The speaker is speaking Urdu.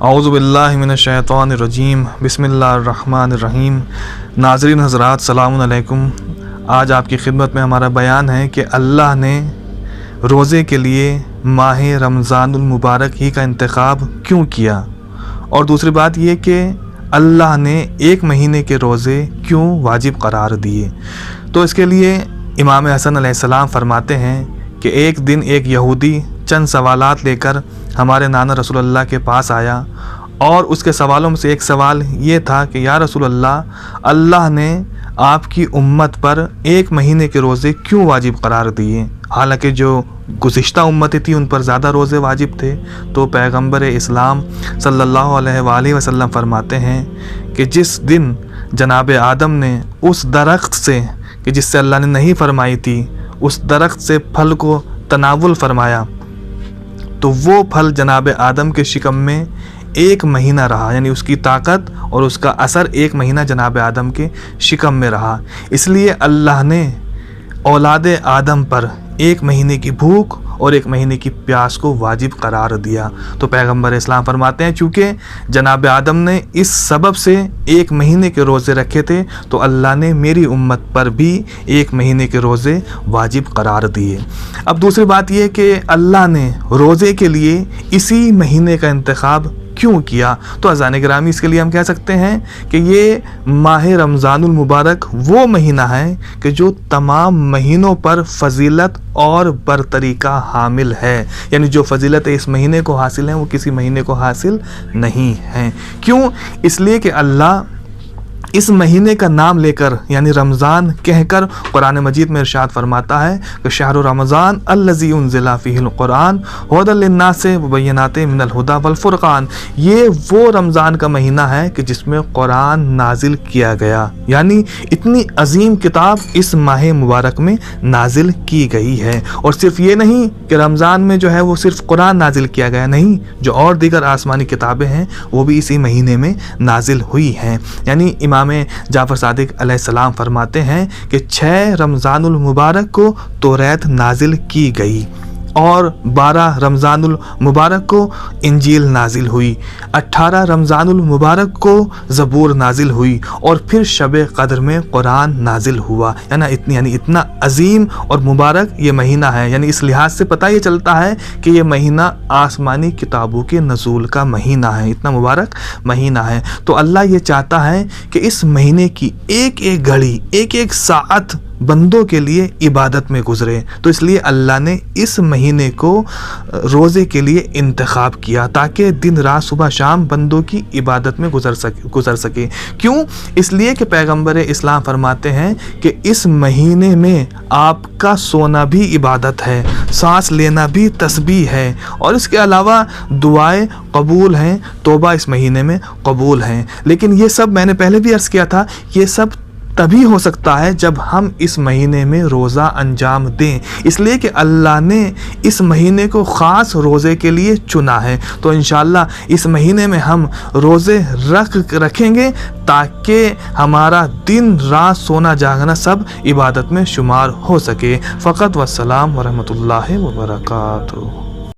اعوذ باللہ من الشیطان الرجیم بسم اللہ الرحمن الرحیم۔ ناظرین حضرات السلام علیکم۔ آج آپ کی خدمت میں ہمارا بیان ہے کہ اللہ نے روزے کے لیے ماہ رمضان المبارک ہی کا انتخاب کیوں کیا، اور دوسری بات یہ کہ اللہ نے ایک مہینے کے روزے کیوں واجب قرار دیے۔ تو اس کے لیے امام حسن علیہ السلام فرماتے ہیں کہ ایک دن ایک یہودی چند سوالات لے کر ہمارے نانا رسول اللہ کے پاس آیا، اور اس کے سوالوں میں سے ایک سوال یہ تھا کہ یا رسول اللہ نے آپ کی امت پر ایک مہینے کے روزے کیوں واجب قرار دیے، حالانکہ جو گزشتہ امتیں تھیں ان پر زیادہ روزے واجب تھے۔ تو پیغمبر اسلام صلی اللہ علیہ وآلہ وسلم فرماتے ہیں کہ جس دن جناب آدم نے اس درخت سے کہ جس سے اللہ نے نہیں فرمائی تھی، اس درخت سے پھل کو تناول فرمایا، تو وہ پھل جناب آدم کے شکم میں ایک مہینہ رہا، یعنی اس کی طاقت اور اس کا اثر ایک مہینہ جناب آدم کے شکم میں رہا۔ اس لیے اللہ نے اولاد آدم پر ایک مہینے کی بھوک اور ایک مہینے کی پیاس کو واجب قرار دیا۔ تو پیغمبر اسلام فرماتے ہیں چونکہ جناب آدم نے اس سبب سے ایک مہینے کے روزے رکھے تھے، تو اللہ نے میری امت پر بھی ایک مہینے کے روزے واجب قرار دیے۔ اب دوسری بات یہ کہ اللہ نے روزے کے لیے اسی مہینے کا انتخاب کیوں کیا، تو عزیزان گرامی اس کے لیے ہم کہہ سکتے ہیں کہ یہ ماہ رمضان المبارک وہ مہینہ ہے کہ جو تمام مہینوں پر فضیلت اور برتری کا حامل ہے، یعنی جو فضیلت اس مہینے کو حاصل ہیں وہ کسی مہینے کو حاصل نہیں ہیں۔ کیوں؟ اس لیے کہ اللہ اس مہینے کا نام لے کر یعنی رمضان کہہ کر قرآن مجید میں ارشاد فرماتا ہے کہ شہر رمضان الذی انزل فیہ القرآن ھدی للناس وبینات من الھدی والفرقان، یہ وہ رمضان کا مہینہ ہے کہ جس میں قرآن نازل کیا گیا، یعنی اتنی عظیم کتاب اس ماہ مبارک میں نازل کی گئی ہے۔ اور صرف یہ نہیں کہ رمضان میں جو ہے وہ صرف قرآن نازل کیا گیا، نہیں، جو اور دیگر آسمانی کتابیں ہیں وہ بھی اسی مہینے میں نازل ہوئی ہیں۔ یعنی امام جعفر صادق علیہ السلام فرماتے ہیں کہ 6 رمضان المبارک کو توریت نازل کی گئی، اور 12 رمضان المبارک کو انجیل نازل ہوئی، 18 رمضان المبارک کو زبور نازل ہوئی، اور پھر شب قدر میں قرآن نازل ہوا۔ یعنی اتنا عظیم اور مبارک یہ مہینہ ہے، یعنی اس لحاظ سے پتہ یہ چلتا ہے کہ یہ مہینہ آسمانی کتابوں کے نزول کا مہینہ ہے، اتنا مبارک مہینہ ہے۔ تو اللہ یہ چاہتا ہے کہ اس مہینے کی ایک ایک گھڑی، ایک ایک ساعت بندوں کے لیے عبادت میں گزرے، تو اس لیے اللہ نے اس مہینے کو روزے کے لیے انتخاب کیا تاکہ دن رات صبح شام بندوں کی عبادت میں گزر سکے۔ کیوں؟ اس لیے کہ پیغمبر اسلام فرماتے ہیں کہ اس مہینے میں آپ کا سونا بھی عبادت ہے، سانس لینا بھی تسبیح ہے، اور اس کے علاوہ دعائیں قبول ہیں، توبہ اس مہینے میں قبول ہیں۔ لیکن یہ سب میں نے پہلے بھی عرض کیا تھا، یہ سب تبھی ہو سکتا ہے جب ہم اس مہینے میں روزہ انجام دیں، اس لیے کہ اللہ نے اس مہینے کو خاص روزے کے لیے چنا ہے۔ تو انشاءاللہ اس مہینے میں ہم روزے رکھیں گے تاکہ ہمارا دن رات سونا جاگنا سب عبادت میں شمار ہو سکے۔ فقط والسلام ورحمۃ اللہ وبرکاتہ۔